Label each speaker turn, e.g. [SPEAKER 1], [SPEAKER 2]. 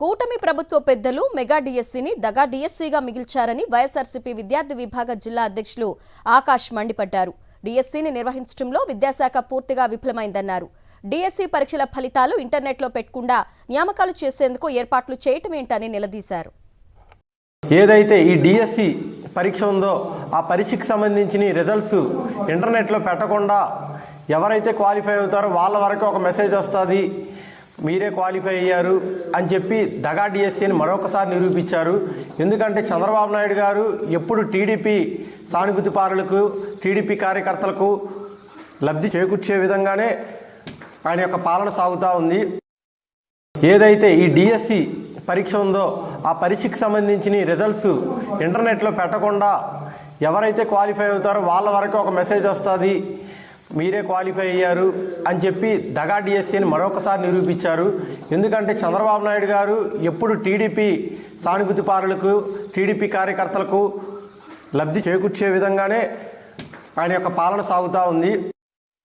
[SPEAKER 1] కూటమి ప్రభుత్వ పెద్దలు మెగా డిఎస్సిని దగా డిఎస్సిగా మిగిల్చారని వైఎస్ఆర్సీపీ విద్యార్థి విభాగ జిల్లా అధ్యక్షులు ఆకాష్ మండిపడ్డారు. డిఎస్సిని నిర్వహించడంలో విద్యాశాఖ పూర్తిగా విఫలమైందన్నారు. డిఎస్సి పరీక్షల ఫలితాలు ఇంటర్నెట్లో పెట్టకుండా నియామకాలు చేసేందుకు ఏర్పాట్లు చేయటమేంటని నిలదీశారు.
[SPEAKER 2] ఏదైతే ఈ డిఎస్సి పరీక్ష ఉందో ఆ పరీక్షకు సంబంధించిన రిజల్ట్స్ ఇంటర్నెట్లో పెట్టకుండా ఎవరైతే క్వాలిఫై అవుతారో వాళ్ళ వరకు ఒక మెసేజ్ వస్తుంది, మీరే క్వాలిఫై అయ్యారు అని చెప్పి దగా డిఎస్సిని మరొకసారి నిరూపించారు. ఎందుకంటే చంద్రబాబు నాయుడు గారు ఎప్పుడు టీడీపీ సానుభూతి పారులకు, టీడీపీ కార్యకర్తలకు లబ్ధి చేకూర్చే విధంగానే ఆయన యొక్క పాలన సాగుతూ ఉంది. ఏదైతే ఈ డిఎస్సి పరీక్ష ఉందో ఆ పరీక్షకు సంబంధించిన రిజల్ట్స్ ఇంటర్నెట్లో పెట్టకుండా ఎవరైతే క్వాలిఫై అవుతారో వాళ్ళ వరకు ఒక మెసేజ్ వస్తుంది, మీరే క్వాలిఫై అయ్యారు అని చెప్పి దగా డిఎస్సిని మరొకసారి నిరూపించారు. ఎందుకంటే చంద్రబాబు నాయుడు గారు ఎప్పుడు టీడీపీ సానుభూతి పారులకు, టీడీపీ కార్యకర్తలకు లబ్ధి చేకూర్చే విధంగానే ఆయన యొక్క పాలన సాగుతూ ఉంది.